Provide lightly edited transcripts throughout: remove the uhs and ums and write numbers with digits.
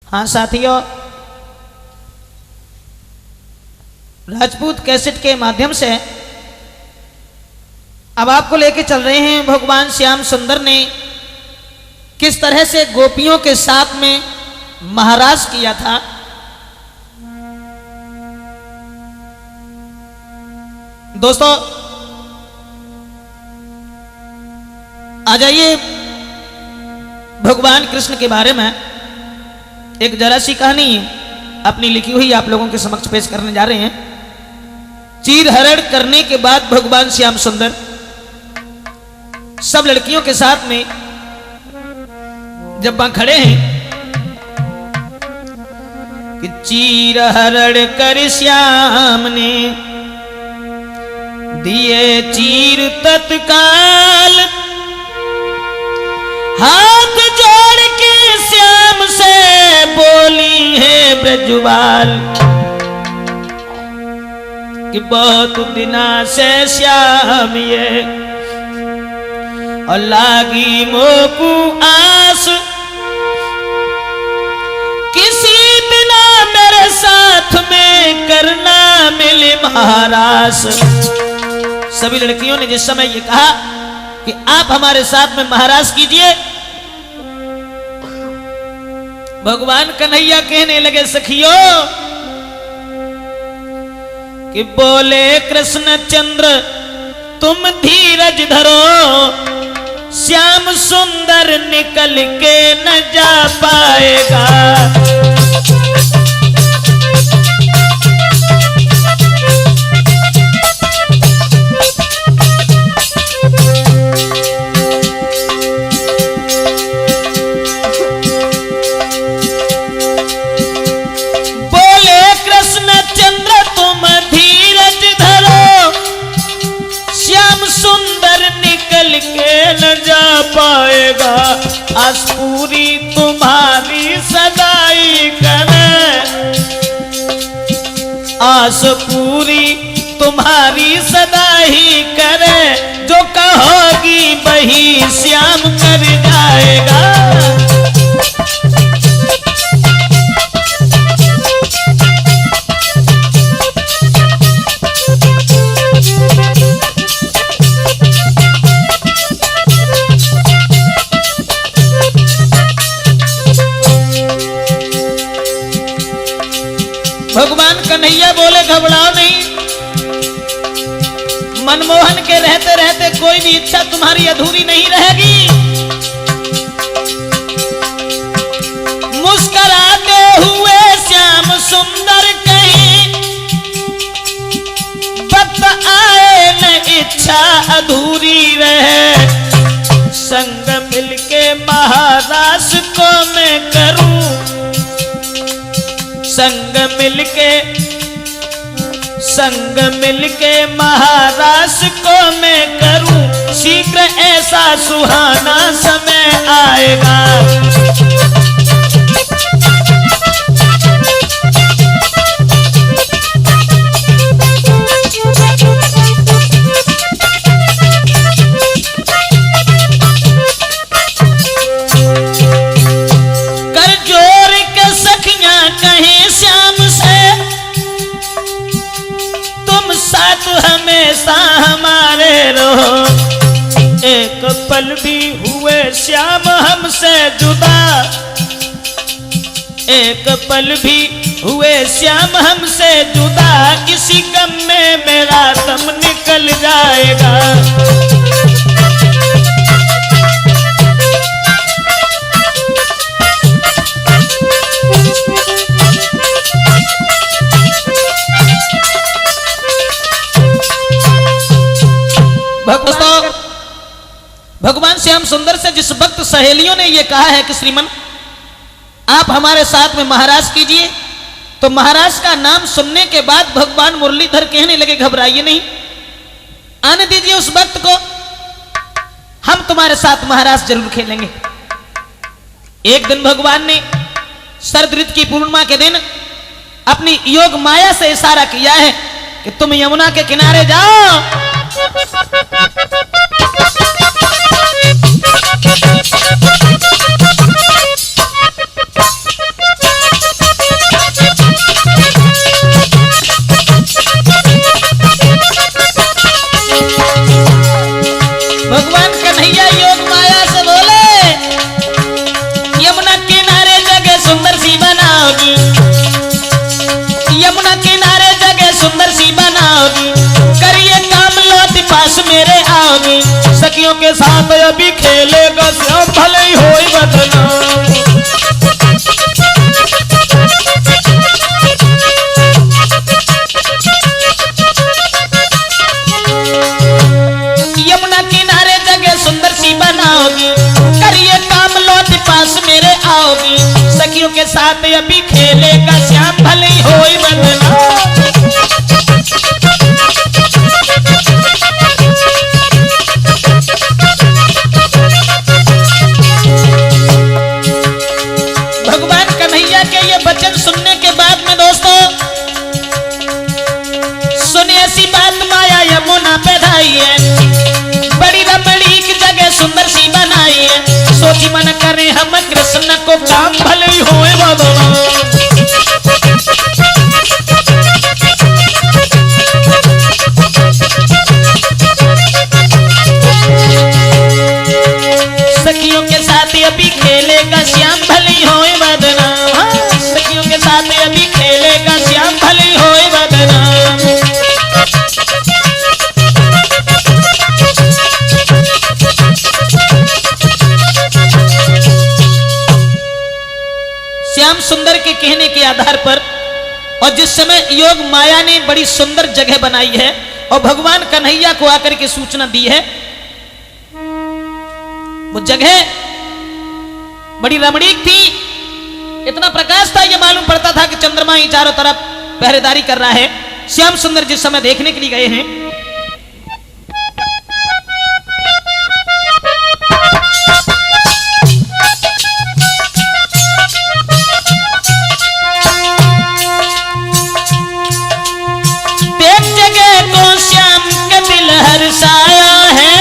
हाँ साथियों, राजपूत कैसेट के माध्यम से अब आपको लेके चल रहे हैं भगवान श्याम सुंदर ने किस तरह से गोपियों के साथ में महाराज किया था। दोस्तों आ जाइए भगवान कृष्ण के बारे में एक जरा सी कहानी अपनी लिखी हुई आप लोगों के समक्ष पेश करने जा रहे हैं। चीर हरण करने के बाद भगवान श्याम सुंदर सब लड़कियों के साथ में जब वहां खड़े हैं कि चीर हरण कर श्याम ने दिए चीर तत्काल, हाथ जोड़ के श्याम से बोली है ब्रजवाल कि बहुत दिना से श्याम ये और लागी मोकू आस, किसी बिना मेरे साथ में करना मिले महारास। सभी लड़कियों ने जिस समय ये कहा कि आप हमारे साथ में महाराज कीजिए, भगवान कन्हैया कहने लगे सखियों कि बोले कृष्ण चंद्र तुम धीरज धरो, श्याम सुंदर निकल के न जा पाएगा। पाएगा आस पूरी तुम्हारी सदाई करे, आस पूरी तुम्हारी सदाई करे, जो कहोगी वही श्याम कर जाएगा। भगवान कन्हैया बोले घबराओ नहीं, मनमोहन के रहते रहते कोई भी इच्छा तुम्हारी अधूरी नहीं रहेगी। मुस्कुराते हुए श्याम सुंदर कहीं, वक्त आए न इच्छा अधूरी रहे, संग मिलके महाराज को मैं करूं, संग मिलके महाराज को मैं करूं, शीघ्र ऐसा सुहाना समय आएगा। कर जोर के सखियां कहें श्याम से, तुम साथ हमेशा हमारे रहो, एक पल भी हुए श्याम हमसे जुदा, एक पल भी हुए श्याम हमसे जुदा, इसी गम में मेरा दम निकल जाएगा। भगवान श्याम सुंदर से जिस वक्त सहेलियों ने यह कहा है कि श्रीमन आप हमारे साथ में महाराज कीजिए, तो महाराज का नाम सुनने के बाद भगवान मुरलीधर कहने लगे घबराइए नहीं, आने दीजिए उस वक्त को, हम तुम्हारे साथ महाराज जरूर खेलेंगे। एक दिन भगवान ने शरद ऋतु की पूर्णिमा के दिन अपनी योग माया से इशारा किया है कि तुम यमुना के किनारे जाओ, पास मेरे आओगी, सखियों के साथ अभी खेलेगा श्याम भले ही होई बदनाम। यमुना किनारे जगह सुंदर सी बनाओगी, करिए काम लौट पास मेरे आओगी, सखियों के साथ अभी खेलेगा श्याम भले ही होई बदनाम। भगवान कन्हैया के ये वचन सुनने के बाद में दोस्तों सुने ऐसी बात माया यमुना पे ढाई है, बड़ी रमणीक जगह सुंदर सी बनाई है, सोची मन करे हम कृष्ण को काम भले ही होए बदनाम। सखियों के साथ अभी खेलेगा श्याम भले ही होए बदनाम। हाँ, सखियों के साथ अभी खेलेगा श्याम भले ही होए बदनाम। श्याम सुंदर के कहने के आधार पर और जिस समय योग माया ने बड़ी सुंदर जगह बनाई है और भगवान कन्हैया को आकर के सूचना दी है, वो जगह बड़ी रमणीक थी, इतना प्रकाश था ये मालूम पड़ता था कि चंद्रमा ही चारों तरफ पहरेदारी कर रहा है। श्याम सुंदर जिस समय देखने के लिए गए हैं, देख जगह को श्याम के दिल हर्षाया है,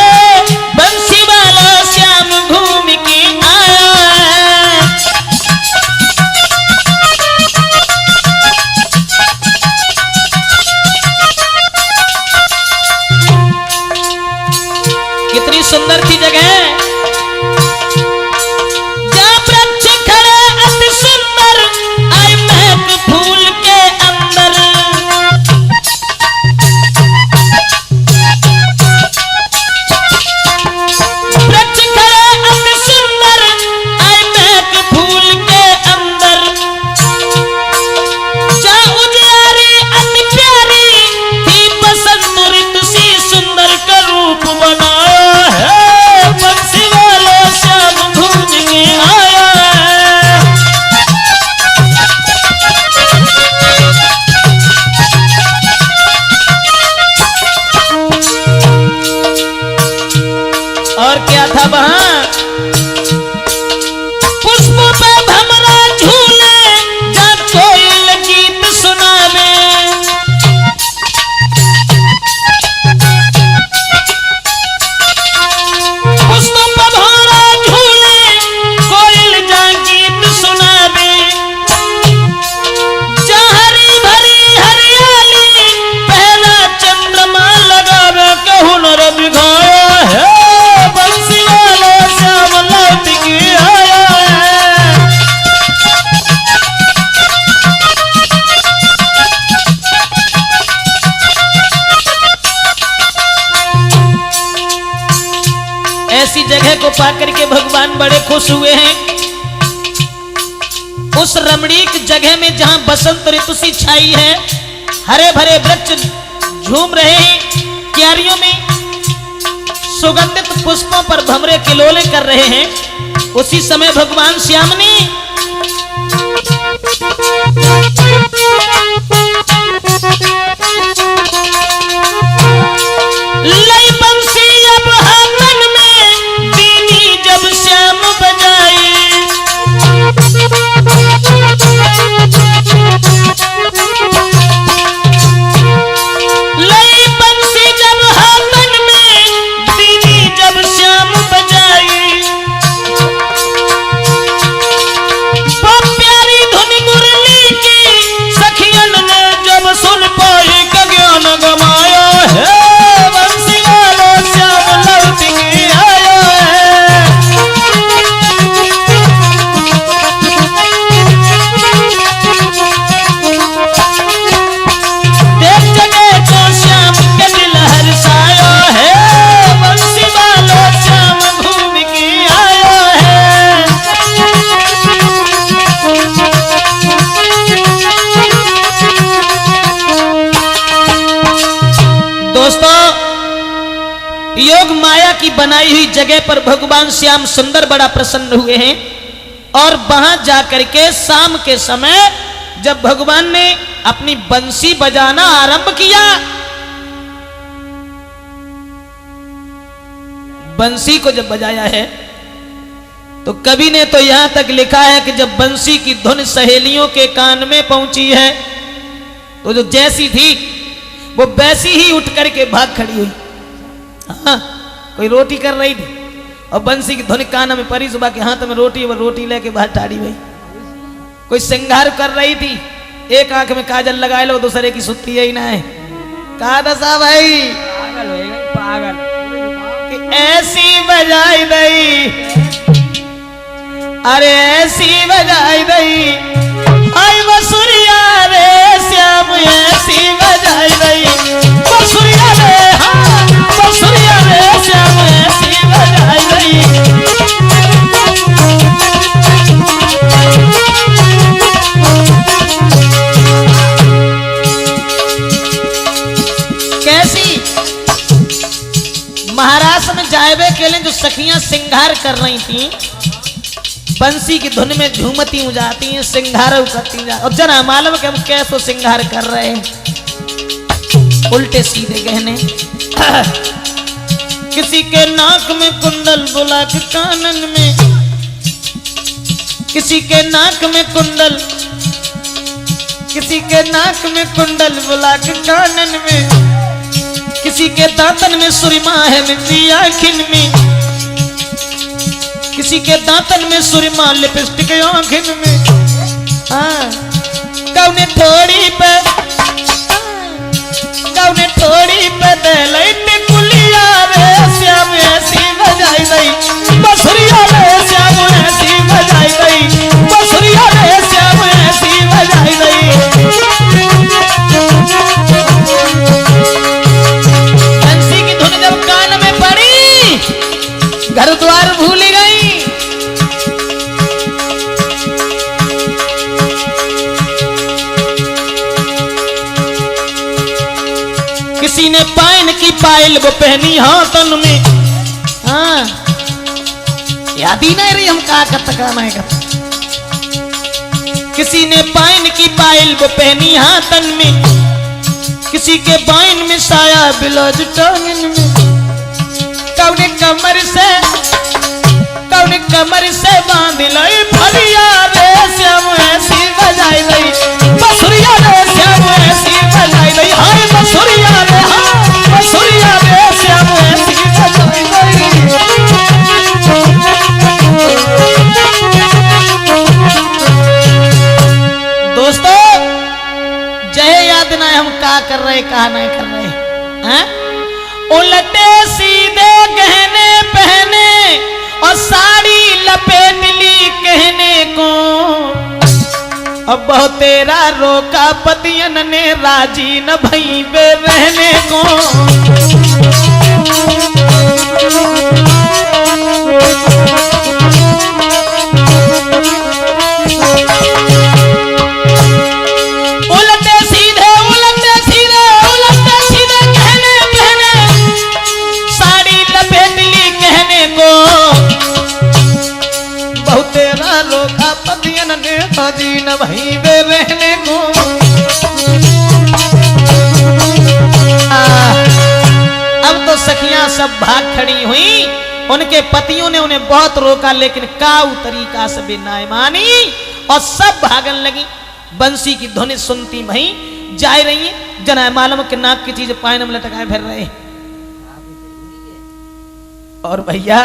बंसी वाला श्याम घूम के आया है। कितनी सुंदर थी जगह, जहाँ वृक्ष खड़े अति सुंदर, आई महक फूल के अंदर। वृक्ष खड़े अति सुंदर, आई महक फूल के अंदर। जहाँ उजियारी अति प्यारी थी, बसंत ऋतु सी सुंदर का रूप बनाया है, बंसी वाला श्याम घूम के आया है। और क्या था वहां, पुष्पों पे भमरा झूले, जहाँ कोयल गीत सुनावे। पुष्पों पे भमरा झूले, कोयल जहाँ गीत सुनावे। जहाँ हरी भरी हरियाली, पहला चंद्रमा लगावे के हुनर दिखाया है, बंसी वाला श्याम लौट के आया है। ऐसी जगह को पाकर के भगवान बड़े खुश हुए हैं। उस रमणीक जगह में जहां बसंत ऋतु सी छाई है, हरे भरे वृक्ष झूम रहे हैं, क्यारियों में सुगंधित पुष्पों पर भंवरे किलोले कर रहे हैं, उसी समय भगवान श्याम ने लई बंसी अब हाथन में, बीनी जब श्याम बजाई। लई बंसी जब हाथन में, बीनी जब श्याम बजाई। की बनाई हुई जगह पर भगवान श्याम सुंदर बड़ा प्रसन्न हुए हैं। और वहां जाकर के शाम के समय जब भगवान ने अपनी बंसी बजाना आरंभ किया, बंसी को जब बजाया है तो कवि ने तो यहां तक लिखा है कि जब बंसी की धुन सहेलियों के कान में पहुंची है तो जो जैसी थी वो वैसी ही उठ करके भाग खड़ी हुई। हाँ, कोई रोटी कर रही थी और बंसी की धुन कान में परी, सुबह के हाथ में रोटी, वो रोटी लेके बाहर टाड़ी हुई। कोई श्रृंगार कर रही थी, एक आंख में काजल लगाए लो, दूसरे की सुत्ती है ही ना है। कहा दशा भाई पागल हो गई, पागल कि ऐसी बजाई दई, अरे ऐसी बजाई दई, आई बसुरिया रे श्याम ऐसी बजाई दई, बसुरिया रे, हाँ बसुरिया रे श्याम ऐसी बजाई दई। कैसी महाराष्ट्र में जायबे के लिए जो सखियां श्रृंगार कर रही थी, बंसी की धुन में झूमती हो जाती हैं, श्रृंगार करती जा, और जना मालूम कि हम कैसे श्रृंगार कर रहे हैं, उल्टे सीधे गहने। किसी के नाक में कुंडल बुला के कानन में, किसी के नाक में कुंडल, किसी के नाक में कुंडल बुला के कानन में, किसी के दांतन में सुरमा है मिट्टी आँखिन में, किसी के दांतन में सुरमा लिपस्टिक आँखिन में। हाँ, कौने थोड़ी पे, कौने थोड़ी पे दलैट कुलिया रे श्याम ऐसी बजाई दई, बसुरिया रे श्याम ऐसी बजाई दई, बसुरिया रे श्याम ऐसी बजाई दई। बंसी की धुन जब कान में पड़ी, घर द्वार भूल गई। किसी ने पाइन की पायल वो पहनी हाथन में। हाँ, याद ही नहीं रही हम कहा करना है। किसी ने पाइन की पायल वो पहनी हाथन में, किसी के बाइन में साया बिलौज टांगन में, कौने कमर से, कौने कमर से बांध लाई फरिया रे श्याम ऐसी बजाई दई, बसुरिया रे श्याम ऐसी बजाई दई, हाय बसुरिया रे, हाँ बसुरिया रे श्याम ऐसी बजाई दई। दोस्तों, जय याद ना हम क्या कर रहे, कहा नहीं कर रहे हैं। उलटे सीधे गहने पहने और साड़ी लपेट ली कहने को, अब बहुत तेरा रोका पतियन ने राजी न भई बे रहने को। न भई बे रहने को। अब तो सखियां सब भाग खड़ी हुई, उनके पतियों ने उन्हें बहुत रोका, लेकिन काऊ तरीका से भी ना मानी और सब भागन लगी। बंसी की ध्वनि सुनती वही जा रही है, जना मालूम के नाक की चीज पायन में लटकाए फिर रहे। और भैया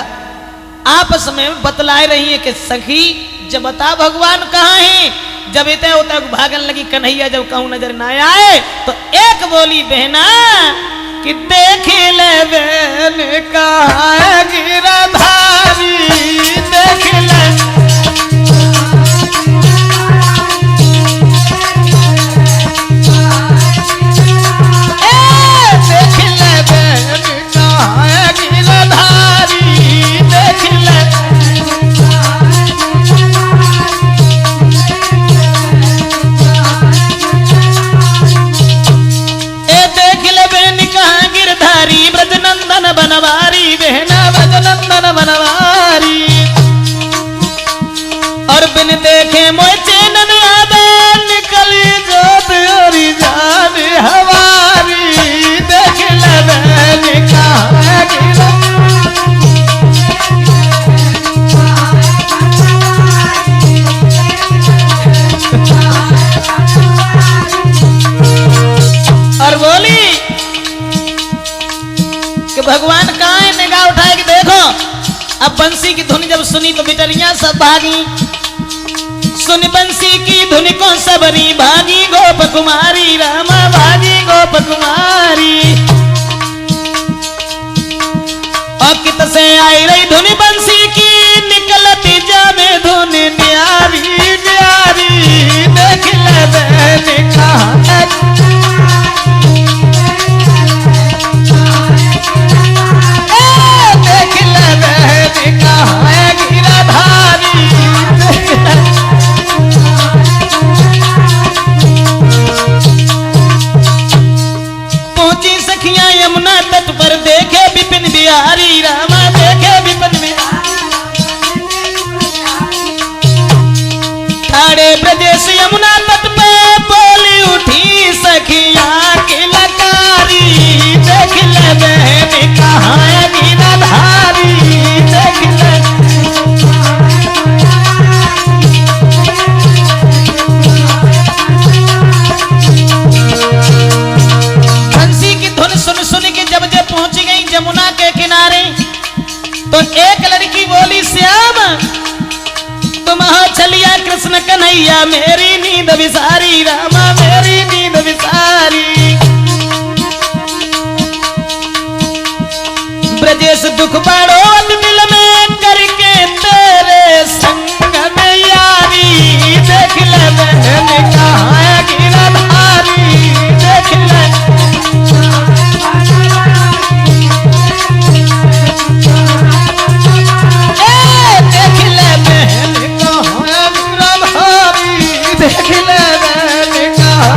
आपस में बतलाए रही है कि सखी जब बता भगवान कहाँ है। जब इतने होता भागन लगी कन्हैया, जब कहूं नजर ना आए तो एक बोली बहना कि देख ले बहन कहाँ है गिरधारी, देख ले बनवारी बहना नंदन बनवारी। और बिन देखे मोय चैनन आदे निकली जोत और जान हमारी। देख ले मैंने कहा गिरा और बोली कि भगवान कहाँ है। निगाह उठाए कि देखो। अब बंसी की धुन जब सुनी तो बिटरियां सब भागी। सुन बंसी की धुन को सबरी भागी गोप कुमारी। रामा भागी गोप कुमारी। और कित से आई रही धुन बंसी की निकलती जामे धुन न्यारी न्यारी। देख ले मैंने कहा देख ले मैंने कहा गिरधारी। पहुंची सखियां यमुना तट पर देखे विपिन बिहारी। रामा देखे विपिन बिहारी। ठाड़े ब्रजेश यमुना तट पे बोली उठी सखियां की लकारी। देख ले मैंने कहा गिरधारी। देख ले बंसी की धुन सुन सुन के जब जब पहुंच गई जमुना के किनारे तो एक लड़की बोली श्याम तुम हो चलिया कृष्ण कन्हैया मेरी नींद विसारी। रामा मेरी नींद विसारी। ब्रजेश दुख बड़ो दिल में करके तेरे संग में यारी। देख ले मैंने कहा गिरधारी। देख ले देख ले मैंने कहा गिरधारी। देख ले मैंने कहा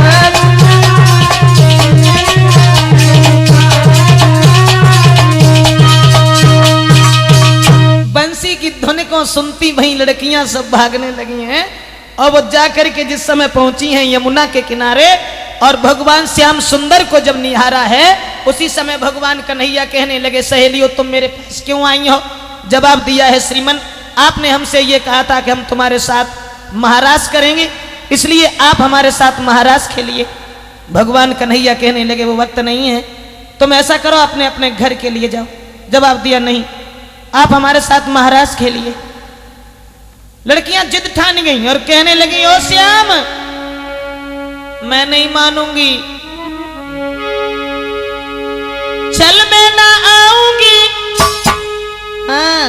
बंसी की धुन को सुनती वही लड़कियां सब भागने लगी हैं। और वो जाकर के जिस समय पहुंची हैं यमुना के किनारे और भगवान श्याम सुंदर को जब निहारा है उसी समय भगवान कन्हैया कहने लगे सहेलियों तुम मेरे पास क्यों आई हो। जवाब दिया है श्रीमन आपने हमसे ये कहा था कि हम तुम्हारे साथ महाराज करेंगे इसलिए आप हमारे साथ महाराज खेलिए। भगवान कन्हैया कहने लगे वो वक्त नहीं है तुम ऐसा करो अपने अपने घर के लिए जाओ। जवाब दिया नहीं आप हमारे साथ महाराज खेलिए। लड़कियां जिद ठान गई और कहने लगी ओ श्याम मैं नहीं मानूंगी। चल मैं ना आऊंगी। हाँ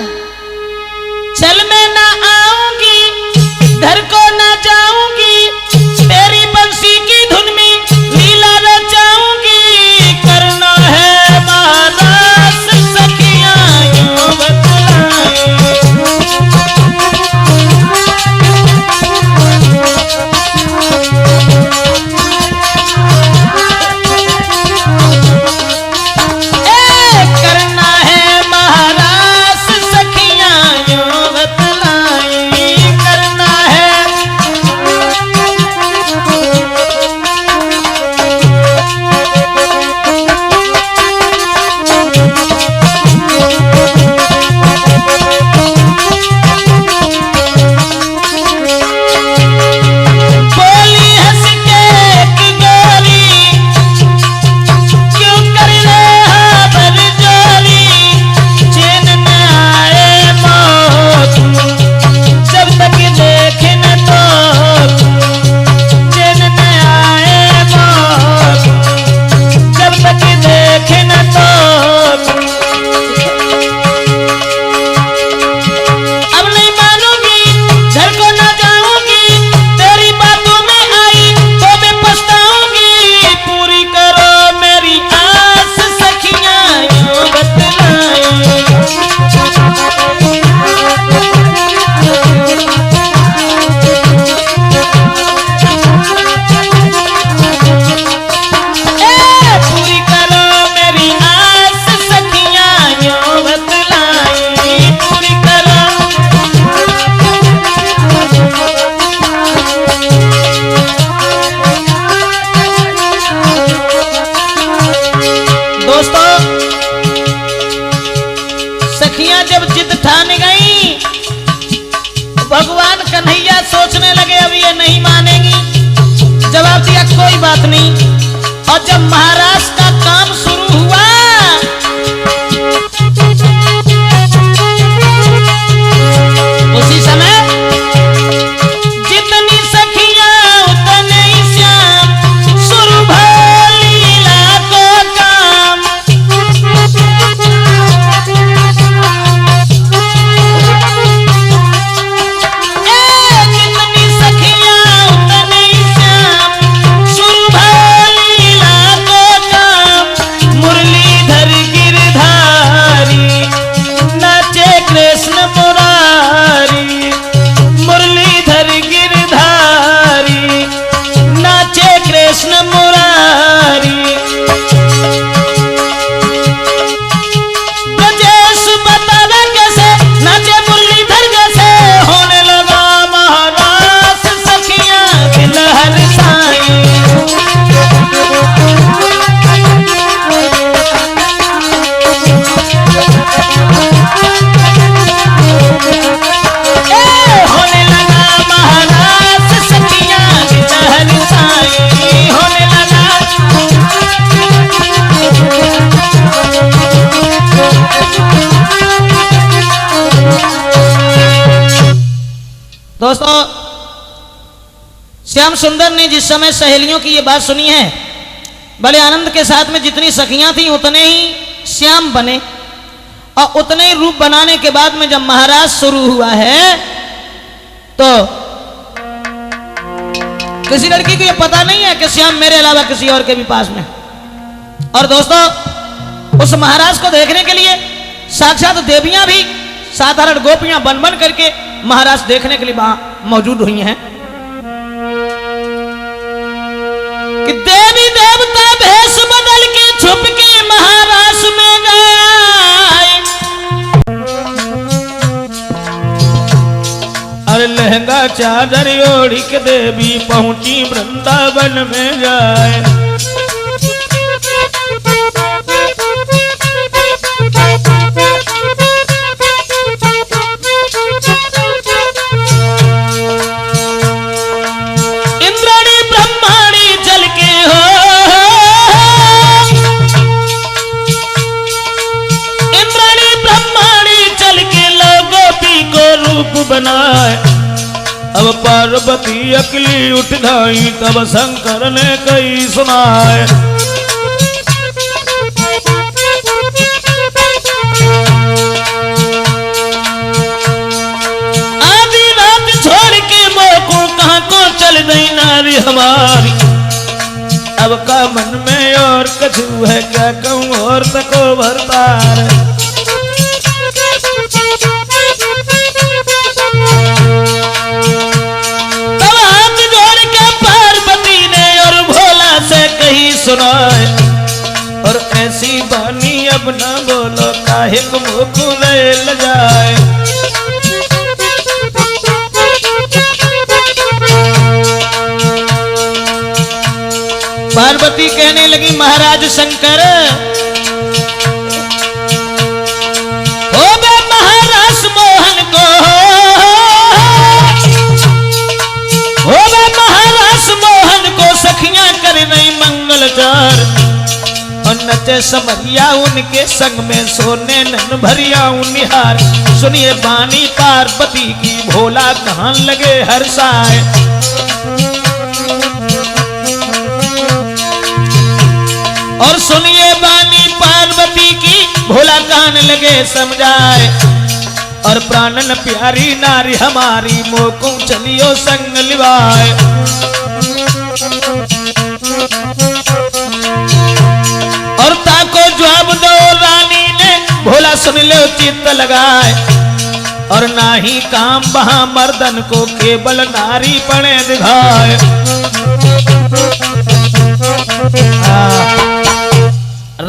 चल मैं ना आऊंगी घर को ना जाऊंगी। तेरी बंसी की धुन में लीला रचाऊंगी। करना है महाराज सखियां यूं बतलाएं। करना है महाराज सखियां यूं बतलाएं। करना है बात नहीं। और जब महाराज का काम शुरू हुआ उसी समय जितनी सखियां उतने ही श्याम शुरू लीला को काम। जितनी सखियां उतने ही श्याम शुरू लीला को काम। मुरलीधर गिरधारी नाचे कृष्ण मुरारी। मुरलीधर गिरधारी नाचे कृष्ण मुरारी। ब्रजेश बताना कैसे नाचे मुरलीधर जैसे। होने लगा महारास सखियां दिल हरसाई। होने लगा महारास सखियां दिल हरसाई। होने लगा। दोस्तों, श्याम सुंदर ने जिस समय सहेलियों की ये बात सुनी है, बड़े आनंद के साथ में जितनी सखियां थी उतने ही श्याम बने। और उतने ही रूप बनाने के बाद में जब महाराज शुरू हुआ है तो किसी लड़की को ये पता नहीं है कि श्याम मेरे अलावा किसी और के भी पास में। और दोस्तों, उस महाराज को देखने के लिए साक्षात देवियां भी साधारण गोपियां बन बन करके महाराज देखने के लिए वहां मौजूद हुई हैं। कि देवी देवता भेष बदल के छुप के महाराज में गए। अरे लहंगा चादर ओढ़ी के देवी पहुंची वृंदावन में जाए। इंद्राणी ब्रह्माणी चल के हो। इंद्राणी ब्रह्माणी चल के लो गोपी को रूप बनाए। अब पार्वती अकली उठ गई तब शंकर ने कही सुनाए। आधी रात छोड़ के मोको कहां को चल गई नारी हमारी। अब का मन में और कछु है क्या कहूं और तको भरतार। तब हाथ जोड़ के पार्वती ने और भोला से कही सुनाए। और ऐसी बानी अब न बोलो काहे को मुख ले जाए। पार्वती कहने लगी महाराज शंकर, हो बे महाराज मोहन को। हो बे महाराज मोहन को सखियां कर रही मंगलचार। और नचे समरिया उनके संग में सोने नन भरिया निहार। सुनिए बानी पार्वती की भोला कहां लगे हर्षाए। और सुनिए बानी पार्वती की भोला कान लगे समझाए। और प्राणन प्यारी नारी हमारी मोको चलियो संग लिवाए। और ताको जवाब दो रानी ने भोला सुन लो चित्त लगाए। और ना ही काम वहां मर्दन को केवल नारी पणे दिखाए।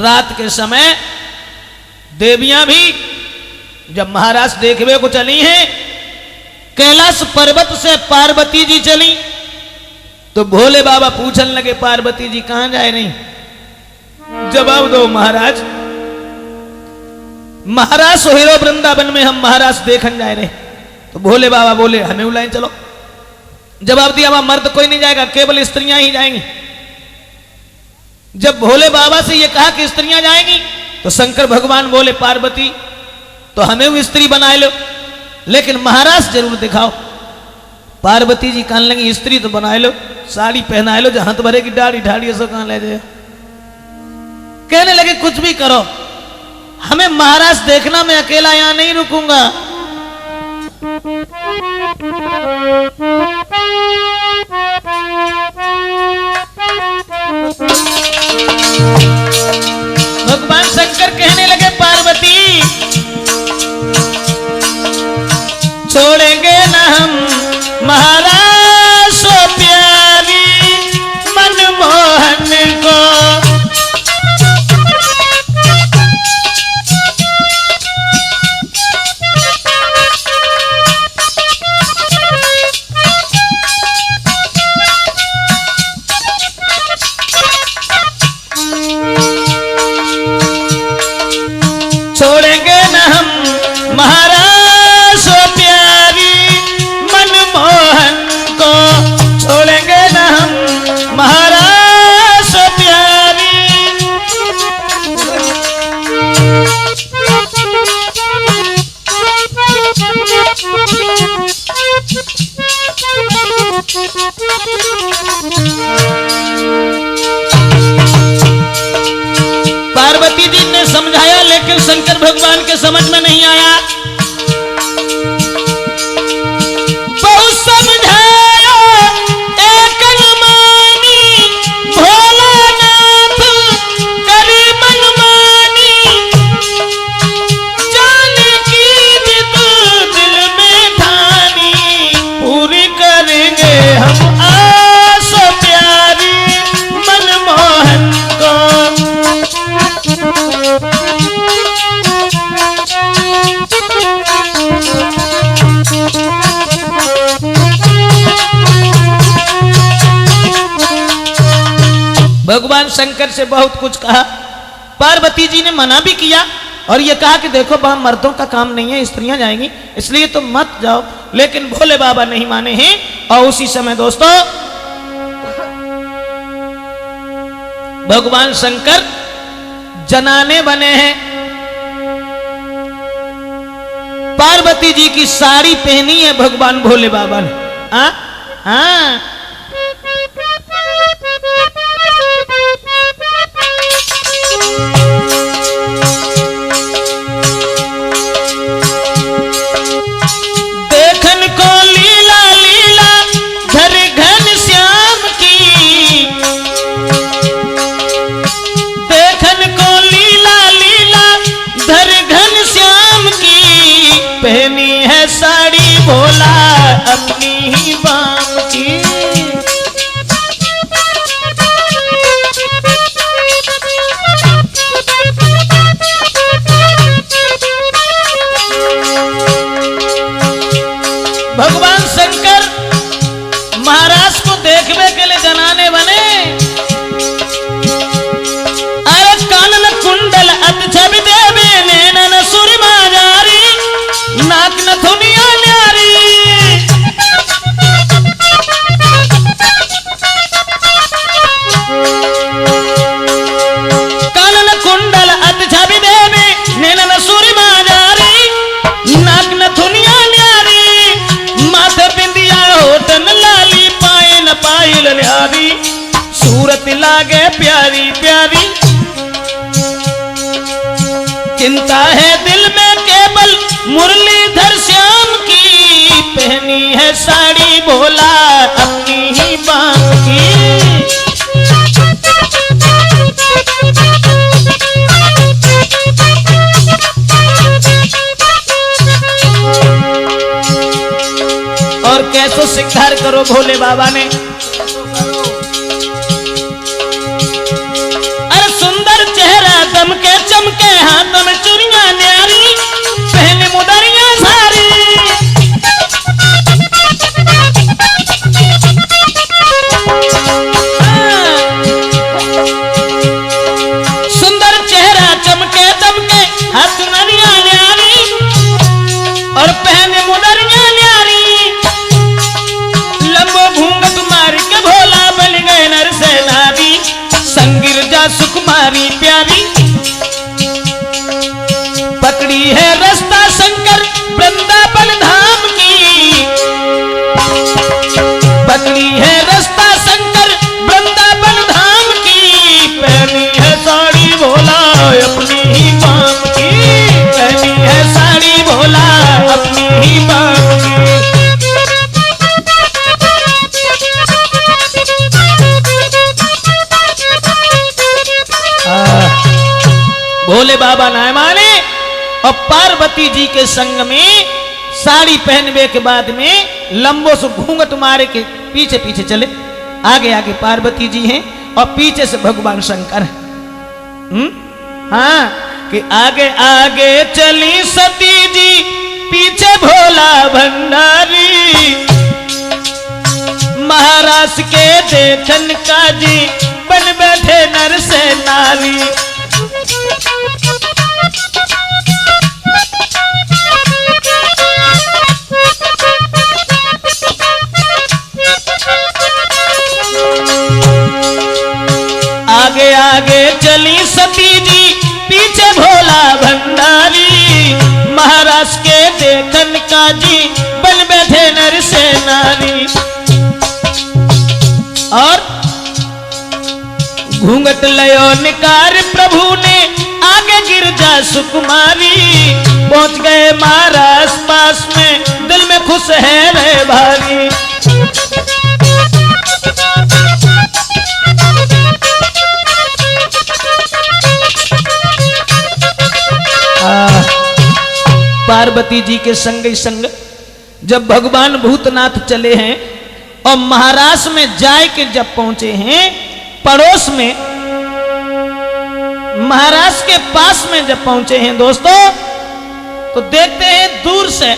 रात के समय देवियां भी जब महाराज देखवे को चली हैं, कैलाश पर्वत से पार्वती जी चली तो भोले बाबा पूछने लगे पार्वती जी कहां जाए रही। जवाब दो महाराज। महाराज सोहेरो वृंदावन में हम महाराज देखन जाए रहे। तो भोले बाबा बोले हमें बुलाएं चलो। जवाब दिया वहां मर्द कोई नहीं जाएगा, केवल स्त्रियां ही जाएंगी। जब भोले बाबा से ये कहा कि स्त्रियां जाएंगी, तो शंकर भगवान बोले पार्वती तो हमें भी स्त्री बना लो, लेकिन महाराज जरूर दिखाओ। पार्वती जी कहने लगी स्त्री तो बना लो, साड़ी पहना लो, जहां तो भरे की दाढ़ी ढाड़ी ऐसा कहां ले जाए। कहने लगे कुछ भी करो, हमें महाराज देखना, मैं अकेला यहां नहीं रुकूंगा। भगवान शंकर कहने लगे पार्वती छोड़ेंगे ना हम महाराज सो प्यारी मनमोहन को। छोड़ेंगे न हम महाराज सो प्यारी मनमोहन को, छोड़ेंगे न हम महाराज सो प्यारी। पार्वती जी ने समझाया, लेकिन शंकर भगवान के समझ में नहीं आया। बहुत समझाया एक मनमानी, भोलानाथ करी मनमानी, जाने की जिद दिल में ठानी, पूरी करेंगे हम आस प्यारी मनमोहन को। भगवान शंकर से बहुत कुछ कहा, पार्वती जी ने मना भी किया और ये कहा कि देखो वहां मर्दों का काम नहीं है, स्त्रियां जाएंगी, इसलिए तुम मत जाओ। लेकिन भोले बाबा नहीं माने हैं। और उसी समय दोस्तों भगवान शंकर जनाने बने हैं। पार्वती जी की साड़ी पहनी है भगवान भोले बाबा ने। हाँ देखन को लीला लीला घर घन श्याम की, देखन को लीला लीला घर घन श्याम की, पहनी है साड़ी भोला अपनी ही बाम की। भगवान शंकर महाराज को देखने के लिए जनाने बने। अरे कानन कुंडल अत छवि देवे नैनन सुरमा जारी, नाक नथुनिया न्यारी। कानन कुंडल अत छवि देवे नैनन सुरमा जारी, नाक नथुनिया न्यारी। माथे बिंदिया होठन लाली, पाए न पायल न्यारी, सूरत लागे प्यारी प्यारी। चिंता है दिल में केवल मुरलीधर श्याम की, पहनी है साड़ी भोला अपनी ही बाम की। और कैसो सिंगार करो भोले बाबा ने। अरे सुंदर चेहरा दमके चमके, हाथों में चूड़ियां न्यारी, पहने मुदरियां सारी। सुंदर चेहरा चमके दमके, हाथ नरिया न्यारी, और पहने मुदरियां न्यारी। लंबो घूंघट मार के भोला बन गए नर से हमारी प्यारी, पकड़ी है रास्ता शंकर वृंदावन धाम की, पकड़ी है रास्ता शंकर वृंदावन धाम की, पहनी है साड़ी भोला अपनी ही माम की, पहनी है साड़ी भोला अपनी ही माम की। भोले बाबा ना माने और पार्वती जी के संग में साड़ी पहनने के बाद में लंबो से घूंघट मारे के पीछे पीछे चले। आगे आगे पार्वती जी हैं और पीछे से भगवान शंकर हैं। हाँ कि आगे आगे चली सती जी पीछे भोला भंडारी, महाराज के देखन का जी बन बैठे नर से नारी। आगे आगे चली सती जी पीछे भोला भंडारी, महाराज के देखन का जी बन बैठे नर से नारी। और घूंघट लयो निकार प्रभु ने आगे गिरजा सुकुमारी, पहुंच गए महाराज पास में दिल में खुश है रे भारी। पार्वती जी के संग ही संग जब भगवान भूतनाथ चले हैं और महाराष्ट्र में जाए के जब पहुंचे हैं, पड़ोस में महाराष्ट्र के पास में जब पहुंचे हैं दोस्तों, तो देखते हैं दूर से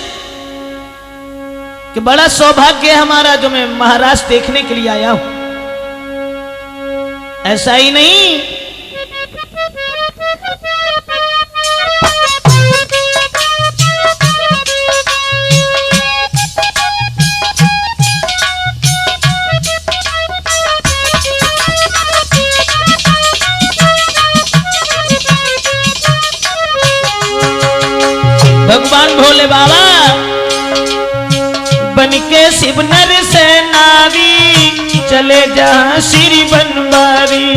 कि बड़ा सौभाग्य है हमारा जो मैं महाराष्ट्र देखने के लिए आया हूं। ऐसा ही नहीं, भगवान भोले बाबा बनके शिव नर से नारी, चले जहां श्री बनवारी।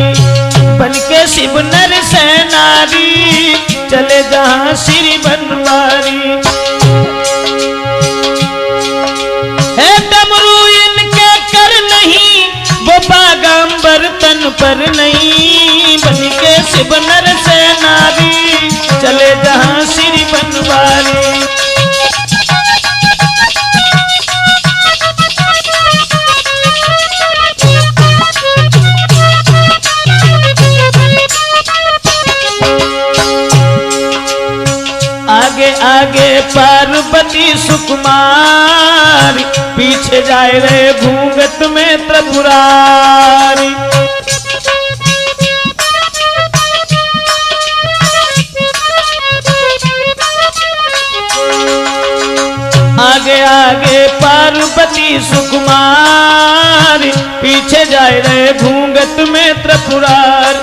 बनके शिव नर से नारी, चले जहां श्री बनवारी। है डमरू इनके कर नहीं, वो बागंबर तन पर नहीं। बनके शिव नर से नारी, चले जहां श्री बनवारी। आगे आगे पार्वती सुकुमारी, पीछे जाए रे घूंघट में त्रिपुरारी। आगे आगे पार्वती सुकुमारी, पीछे जाए रे घूंघट में त्रिपुरार।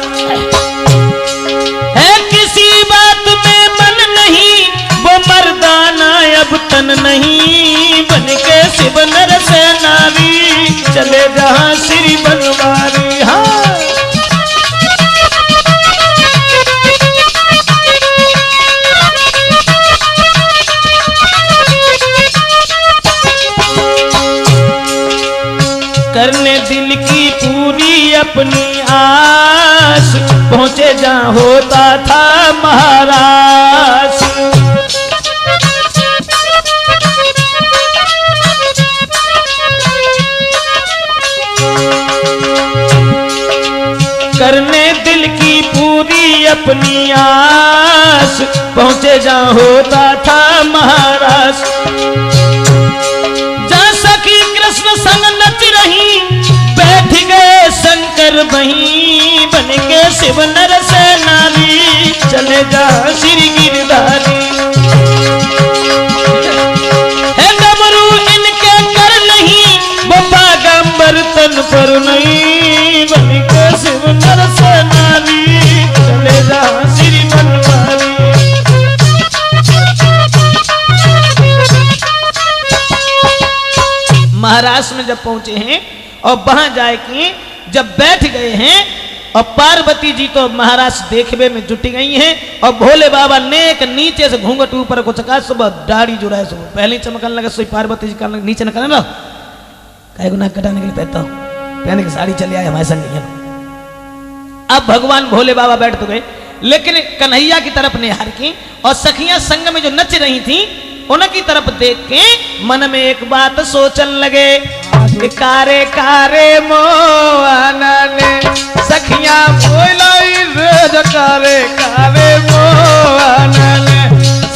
है किसी बात में मन नहीं, वो मर्दाना अब तन नहीं। बनके शिव नर से नारी, चले जहां श्री बनवारी। हाँ करने दिल की पूरी अपनी आस, पहुंचे जहां होता था महाराज। करने दिल की पूरी अपनी आस, पहुंचे जहां होता था महाराज। कृष्ण संग नच रही, बैठ गए शंकर वहीं। बनके शिव नर से नारी, चले जा श्री गिरधारी। है डमरू इनके कर नहीं, वो बागंबर तन पर नहीं। बनके शिव नर से नारी, महाराष्ट्र में जब पहुंचे हैं और वहां जाए कि जब बैठ गए हैं और पार्वती जी तो महाराष्ट्र देखबे में जुटी गई हैं और भोले बाबा नेक नीचे से घूंघट ऊपर को चका सुबह दाढ़ी जो है सुबह पहले चमकने लगा सोई पार्वती जी का नीचे न करने लो कहे गुना कटाने के लिए पहनता हूं पहने की साड़ी चली आए हमारे संग नहीं। अब भगवान भोले बाबा बैठ तो गए लेकिन कन्हैया की तरफ निहार की और सखियां संग में जो नच रही थी उनकी तरफ देख के मन में एक बात सोचन लगे कारे कारे मोआना ने सखियां बोलाई रे कारे कारे मोआना ने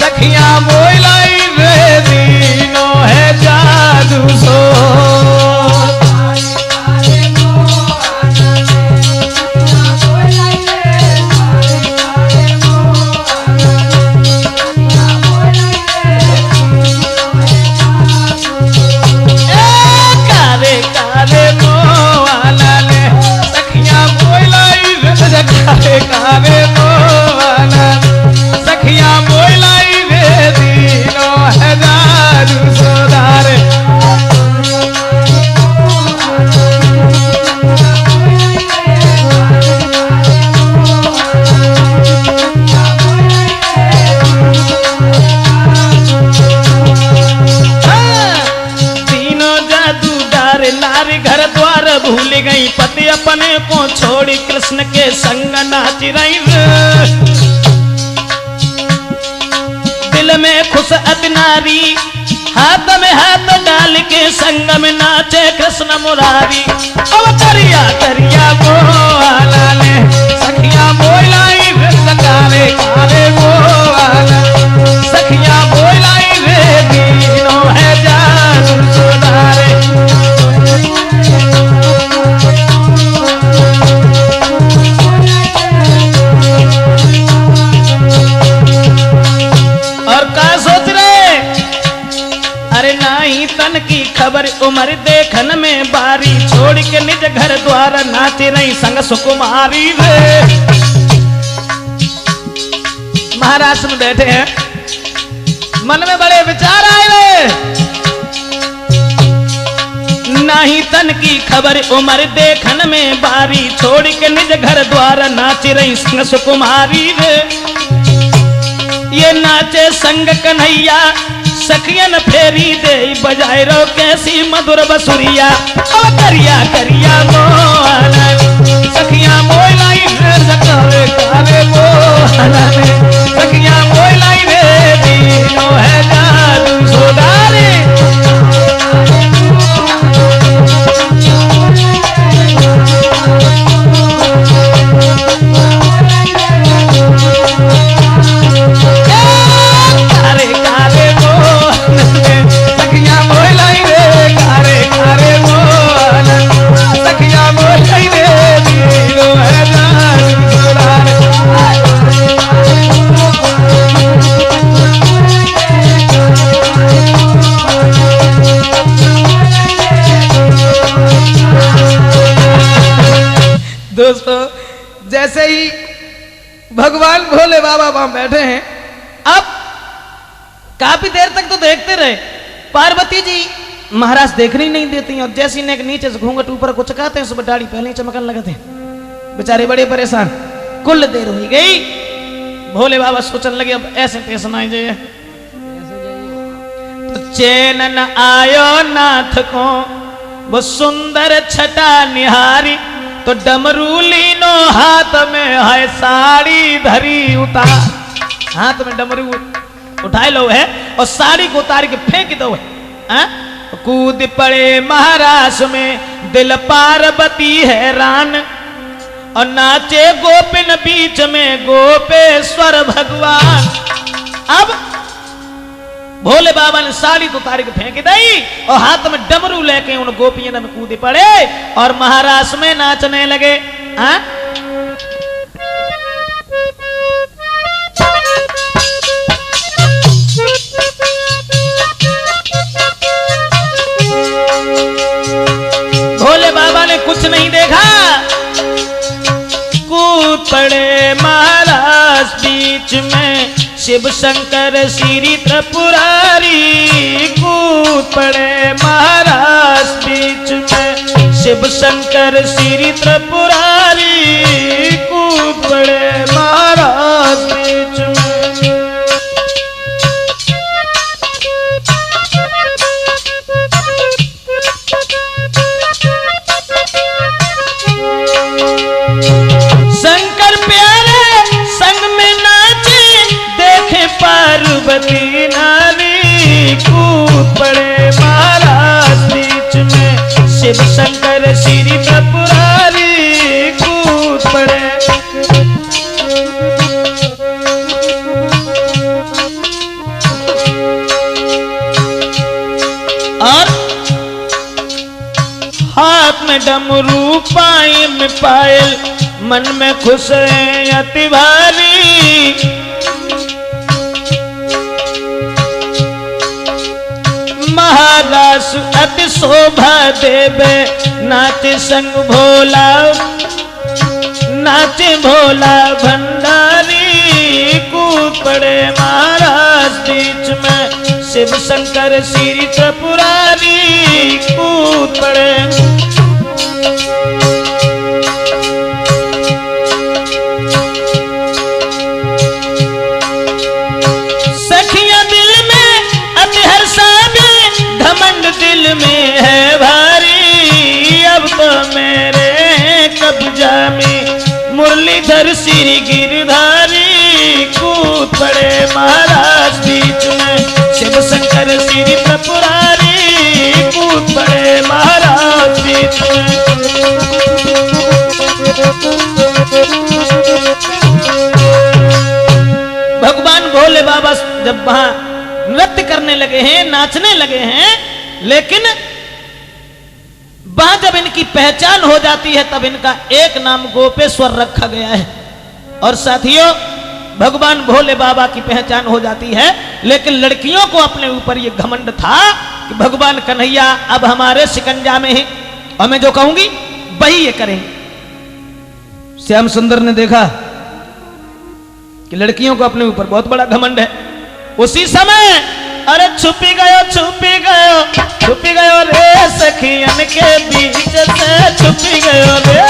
सखियां बोलाई रे दीनो है जादू सो कारे मोआना सखियां बोलाई रे दीनो है जादू सोदार नारी घर द्वार भूल गई पति अपने को छोड़ी कृष्ण के संग नाच रही दिल में खुश अति नारी हाथ में हाथ डाल के संग में नाचे कृष्ण मुरारी अवतरिया तरिया बोला ले सखिया बोलाई काले काले बोला सखिया बोलाई रे दीनो है जादू सुधारे तन की खबर उमर देखन में बारी छोड़ के निज घर द्वार नाचे रही संग सुकुमारी रे महाराष्ट्र में बैठे हैं मन में बड़े विचार आए रे नहीं तन की खबर उमर देखन में बारी छोड़ के निज घर द्वार नाचे रही संग सुकुमारी रे ये नाचे संग कन्हैया सखियन फेरी दे बजाए रो कैसी मधुर बसुरिया करिया करिया मोहना सखिया मोलाई काले काले मोहना सखिया मोलाई रे दीनो है जादू सोदारे दोस्तों जैसे ही भगवान भोले बाबा वहां बैठे हैं अब काफी देर तक तो देखते रहे पार्वती जी महाराज देखने ही नहीं देती और जैसी ने नीचे से घूंघट ऊपर को चकाते हैं सुबह दाढ़ी पहले ही चमकने लगते हैं बेचारे बड़े परेशान कुल देर हो गई भोले बाबा सोचने लगे अब ऐसे पेश ना जाइए तो चैन न आयो नाथ को वो सुंदर छटा निहारी तो डमरू लीनो हाथ में है साड़ी धरी उतार हाथ में डमरू उठाए लो है और साड़ी को उतार के फेंक दो है कूद पड़े महाराष्ट्र में दिल पार्वती हैरान और नाचे गोपिन बीच में गोपेश्वर भगवान। अब भोले बाबा ने साड़ी तो उतार के फेंक दी और हाथ में डमरू लेके उन गोपियों में कूद पड़े और महाराष्ट्र में नाचने लगे। भोले बाबा ने कुछ नहीं देखा, कूद पड़े महाराज बीच में शिव शंकर श्री त्रिपुरारी, कूद पड़े महाराज बीच शिव शंकर श्री त्रिपुरारी कूद पड़े महाराज बीच में। शंकर प्यारे संग में नाचे देखे पार्वती नारी कूद पड़े महाराज बीच में। शिव शंकर श्री त्रिपुरारी कूद पड़े। और हाथ में डमरू पाए में पायल मन में खुश है अति भारी। महाराज अति शोभा देवे नाचे संग भोला नाचे भोला भंडारी कूद पड़े महाराज बीच में। शिव शंकर श्री त्रिपुरारी कूद पड़े। सखिया दिल में अति हर्षा भी घमंड दिल में है भारी। अब तो मेरे कब्जा में मुरलीधर श्री गिरधारी कूद पड़े महाराज बीच में। शिव शंकर श्री त्रिपुरारी कूद पड़े महाराज बीच में। भगवान भोले बाबा जब वहां नृत्य करने लगे हैं, नाचने लगे हैं, लेकिन वहां जब इनकी पहचान हो जाती है तब इनका एक नाम गोपेश्वर रखा गया है। और साथियों, भगवान भोले बाबा की पहचान हो जाती है, लेकिन लड़कियों को अपने ऊपर यह घमंड था कि भगवान कन्हैया अब हमारे शिकंजा में है और मैं जो कहूंगी वही ये करेंगे। श्याम सुंदर ने देखा कि लड़कियों को अपने ऊपर बहुत बड़ा घमंड है। उसी समय अरे छुपी गयो रे सखियन के बीच से छुपी गयो रे।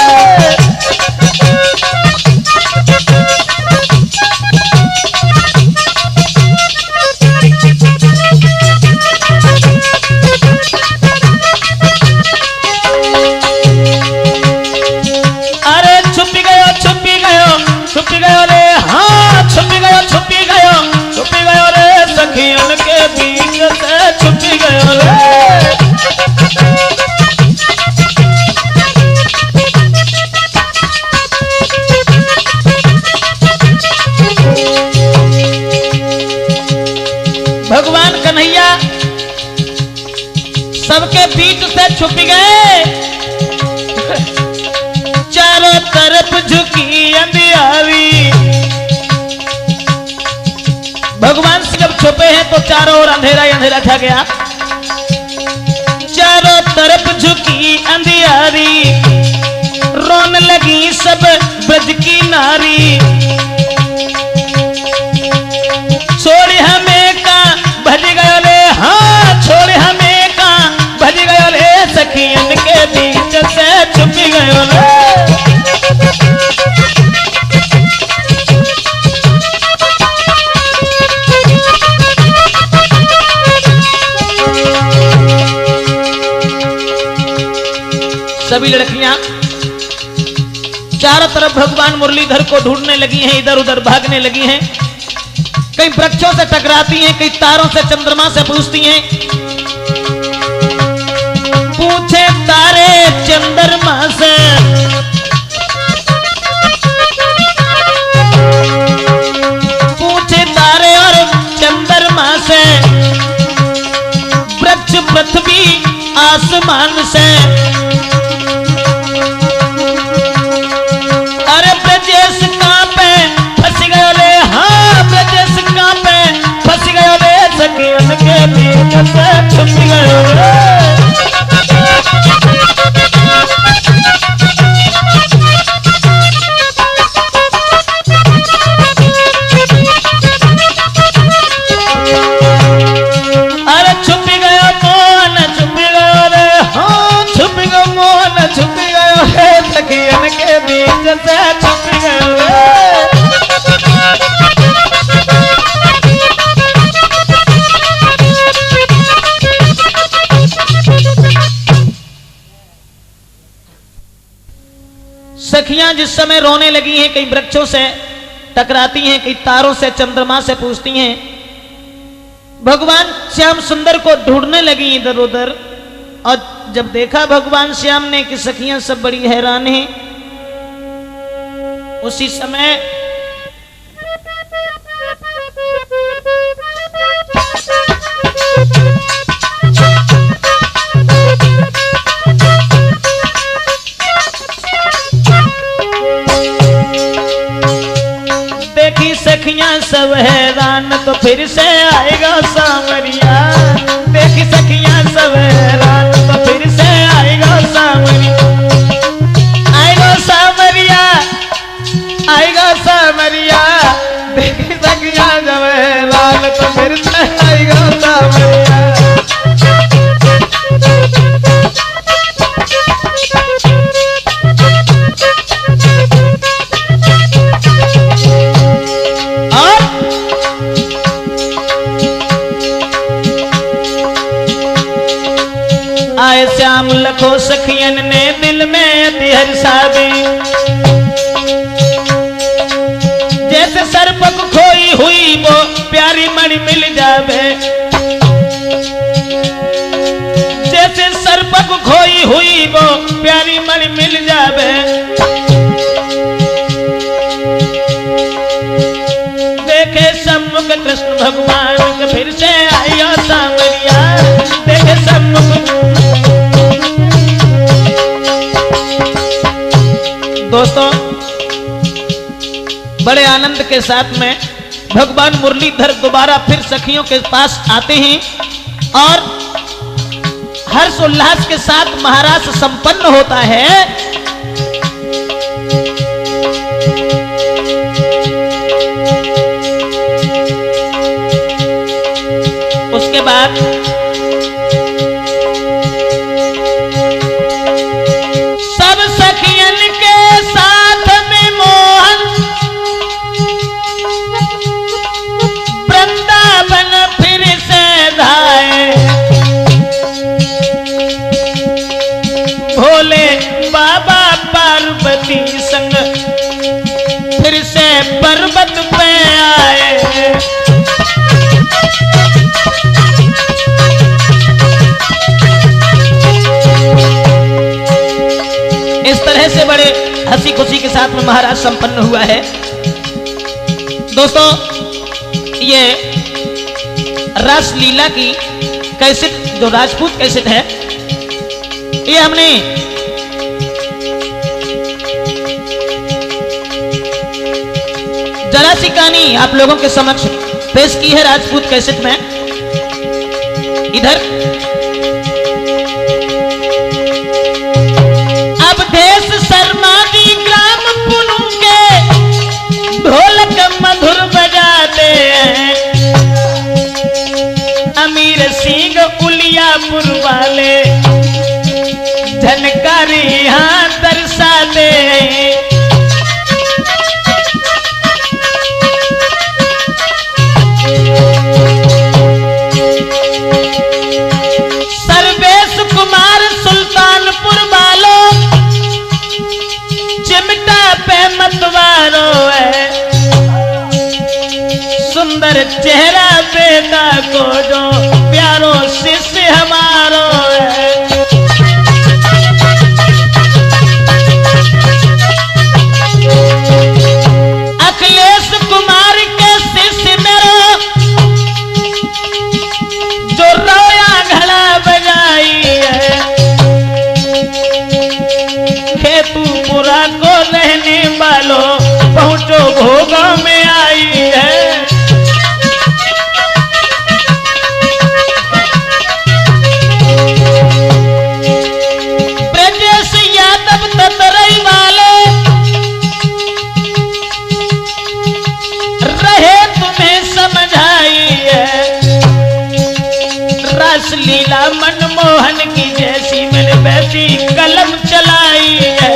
छुपी गयो रे, हाँ छुपी गयो रे सखियन के बीच से छुपी गयो रे। भगवान कन्हैया सबके बीच से छुप गए। चारों तरफ झुकी अंधियारी। भगवान से जब छुपे हैं तो चारों ओर अंधेरा ही अंधेरा छा गया। चारों तरफ झुकी अंधियारी, रोने लगी सब ब्रज की नारी। छोड़ हमें का भज गयो रे, हाँ छोड़ हमें का भज गयो रे सखियन के बीच से छुप गयो रे। सभी लड़कियां चारों तरफ भगवान मुरलीधर को ढूंढने लगी हैं, इधर उधर भागने लगी हैं। कई वृक्षों से टकराती हैं, कई तारों से चंद्रमा से पूछती हैं। पूछे तारे चंद्रमा से, पूछे तारे और चंद्रमा से, वृक्ष पृथ्वी आसमान से। अरे ब्रजेश कहां पे फंस गयो रे, हाँ ब्रजेश कहां पे फंस गयो रे सखियन के बीच से छुप गयो रे। अरे छुप गयो कौन, छुप गयो रे, हाँ सखियन के बीच से छुप गए। सखियां जिस समय रोने लगी हैं, कई वृक्षों से टकराती हैं, कई तारों से, चंद्रमा से पूछती हैं, भगवान श्याम सुंदर को ढूंढने लगी इधर उधर। और जब देखा भगवान श्याम ने कि सखियां सब बड़ी हैरान हैं, उसी समय देखी सखियां सब हैरान, तो फिर से आएगा सांवरिया। देखी सखियां सब हैरान, तो फिर से आएगा सांवरिया। आएगा सांवरिया, आएगा सांवरिया। देखी सखियां सब हैरान, तो फिर से आएगा सांवरिया। आए श्याम लखो सखियन ने दिल में अति हर्षा दी। जैसे सर्पक खोई हुई वो प्यारी मणि मिल जावे। जैसे सर्पक खोई हुई वो प्यारी मणि मिल जावे। देखे सम्मुख कृष्ण भगवान के फिर से आया सांवरिया। देखे सम्मुख। दोस्तों, बड़े आनंद के साथ में भगवान मुरलीधर दोबारा फिर सखियों के पास आते हैं और हर्ष उल्लास के साथ महाराज संपन्न होता है। उसके बाद सब सखियन के साथ में मोहन वृंदावन फिर से धाए। भोले बाबा पार्वती संग फिर से पर्वत पे आए। इस तरह से बड़े हंसी खुशी के साथ में महाराज संपन्न हुआ है। दोस्तों, ये रास लीला की कैसेट जो राजपूत कैसेट है, ये हमने जरा सी कहानी आप लोगों के समक्ष पेश की है राजपूत कैसेट में। इधर शर्मादी ग्राम पुनु के ढोलक मधुर बजाते हैं। अमीर सिंह उलियापुर वाले झनकारी यहाँ दर्शाते हैं। सर्वेश कुमार सुल्तानपुर वालों चिमटा पे मतवारो है। सुंदर चेहरा बेटा को जो प्यारो शिष्य हमारो है। अखिलेश कुमार के शिष्य मेरो जो रोया घड़ा बजाई है। खेतूपुरा को रहने वालों पहुंचो भोगा में आई है। ब्रजेश यादव ततरई वाले रहे तुम्हें समझाई है। रास लीला मनमोहन की जैसी मैंने वैसी कलम चलाई है।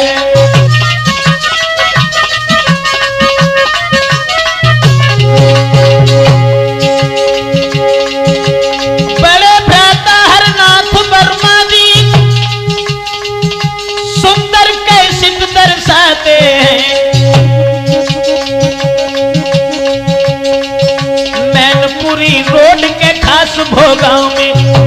पूरी रोड के खास भोगांव में